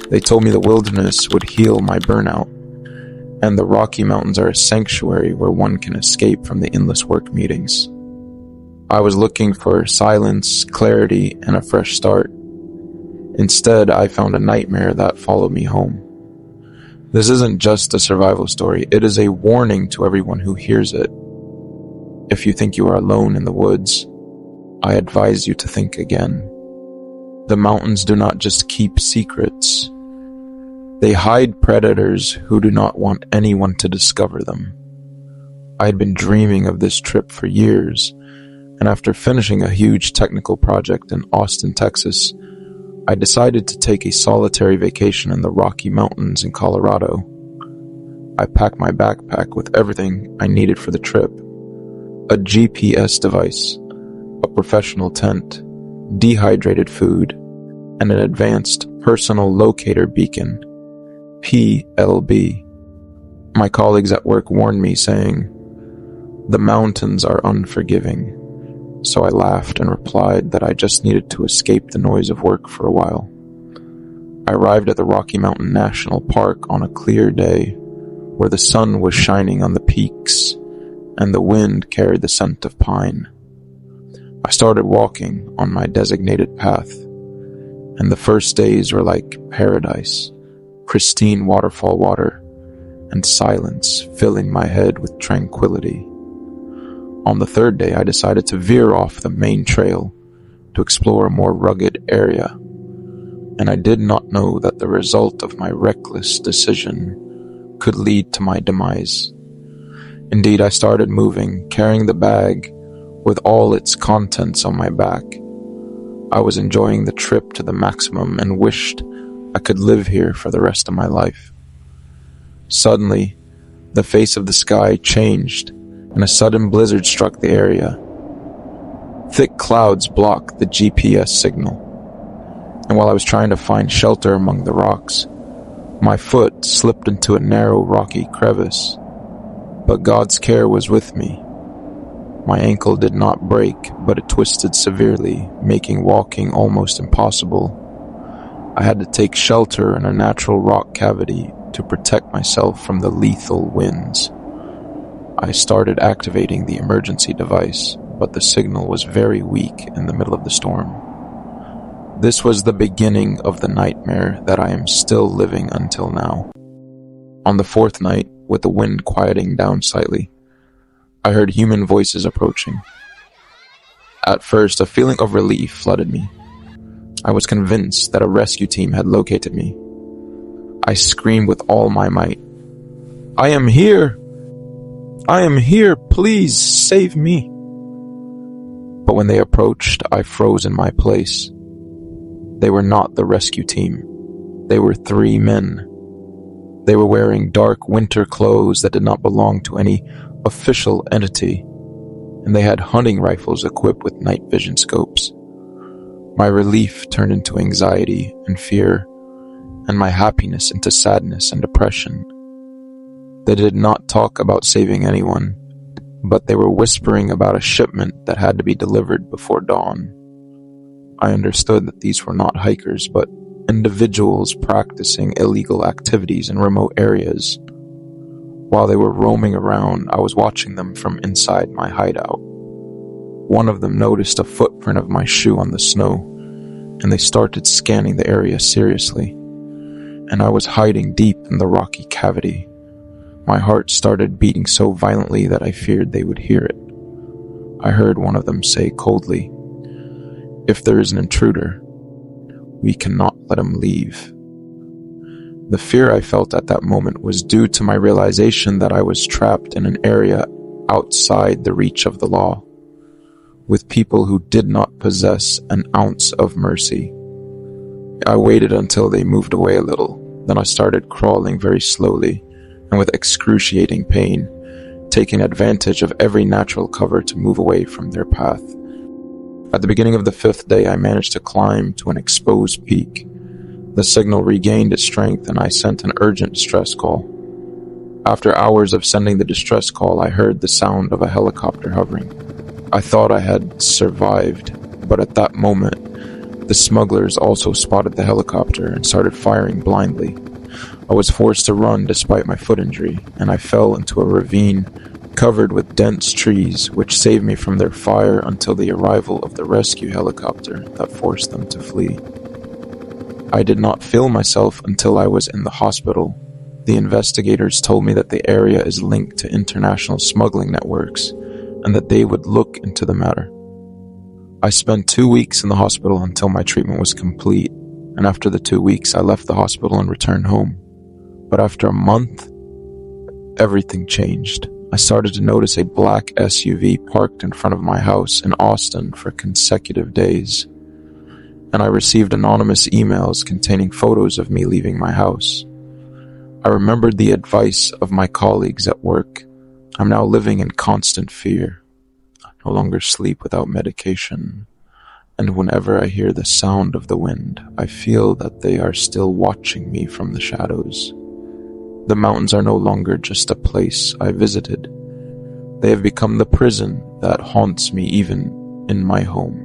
They told me the wilderness would heal my burnout, and the Rocky Mountains are a sanctuary where one can escape from the endless work meetings. I was looking for silence, clarity, and a fresh start. Instead, I found a nightmare that followed me home. This isn't just a survival story, it is a warning to everyone who hears it. If you think you are alone in the woods, I advise you to think again. The mountains do not just keep secrets. They hide predators who do not want anyone to discover them. I had been dreaming of this trip for years, and after finishing a huge technical project in Austin, Texas, I decided to take a solitary vacation in the Rocky Mountains in Colorado. I packed my backpack with everything I needed for the trip: a GPS device, a professional tent, dehydrated food, and an advanced personal locator beacon, PLB. My colleagues at work warned me, saying, "The mountains are unforgiving." So I laughed and replied that I just needed to escape the noise of work for a while. I arrived at the Rocky Mountain National Park on a clear day, where the sun was shining on the peaks and the wind carried the scent of pine. I started walking on my designated path, and the first days were like paradise: pristine waterfall water and silence filling my head with tranquility. On the third day, I decided to veer off the main trail to explore a more rugged area, and I did not know that the result of my reckless decision could lead to my demise. Indeed, I started moving, carrying the bag with all its contents on my back. I was enjoying the trip to the maximum and wished I could live here for the rest of my life. Suddenly, the face of the sky changed, and a sudden blizzard struck the area. Thick clouds blocked the GPS signal, and while I was trying to find shelter among the rocks, my foot slipped into a narrow rocky crevice. But God's care was with me. My ankle did not break, but it twisted severely, making walking almost impossible. I had to take shelter in a natural rock cavity to protect myself from the lethal winds. I started activating the emergency device, but the signal was very weak in the middle of the storm. This was the beginning of the nightmare that I am still living until now. On the fourth night, with the wind quieting down slightly, I heard human voices approaching. At first, a feeling of relief flooded me. I was convinced that a rescue team had located me. I screamed with all my might, "I am here! I am here! Please save me!" But when they approached, I froze in my place. They were not the rescue team. They were 3 men. They were wearing dark winter clothes that did not belong to any official entity, and they had hunting rifles equipped with night vision scopes. My relief turned into anxiety and fear, and my happiness into sadness and depression. They did not talk about saving anyone, but they were whispering about a shipment that had to be delivered before dawn. I understood that these were not hikers, but individuals practicing illegal activities in remote areas. While they were roaming around, I was watching them from inside my hideout. One of them noticed a footprint of my shoe on the snow, and they started scanning the area seriously. And I was hiding deep in the rocky cavity. My heart started beating so violently that I feared they would hear it. I heard one of them say coldly, "If there is an intruder, we cannot let him leave." The fear I felt at that moment was due to my realization that I was trapped in an area outside the reach of the law, with people who did not possess an ounce of mercy. I waited until they moved away a little, then I started crawling very slowly and with excruciating pain, taking advantage of every natural cover to move away from their path. At the beginning of the 5th day, I managed to climb to an exposed peak. The signal regained its strength, and I sent an urgent distress call. After hours of sending the distress call, I heard the sound of a helicopter hovering. I thought I had survived, but at that moment, The smugglers also spotted the helicopter and started firing blindly. I was forced to run despite my foot injury, and I fell into a ravine covered with dense trees, which saved me from their fire until the arrival of the rescue helicopter that forced them to flee. I did not feel myself until I was in the hospital. The investigators told me that the area is linked to international smuggling networks, and that they would look into the matter. I spent 2 weeks in the hospital until my treatment was complete, and after the 2 weeks I left the hospital and returned home. But after a month, everything changed. I started to notice a black SUV parked in front of my house in Austin for consecutive days, and I received anonymous emails containing photos of me leaving my house. I remembered the advice of my colleagues at work. I'm now living in constant fear. I no longer sleep without medication, and whenever I hear the sound of the wind, I feel that they are still watching me from the shadows. The mountains are no longer just a place I visited. They have become the prison that haunts me even in my home.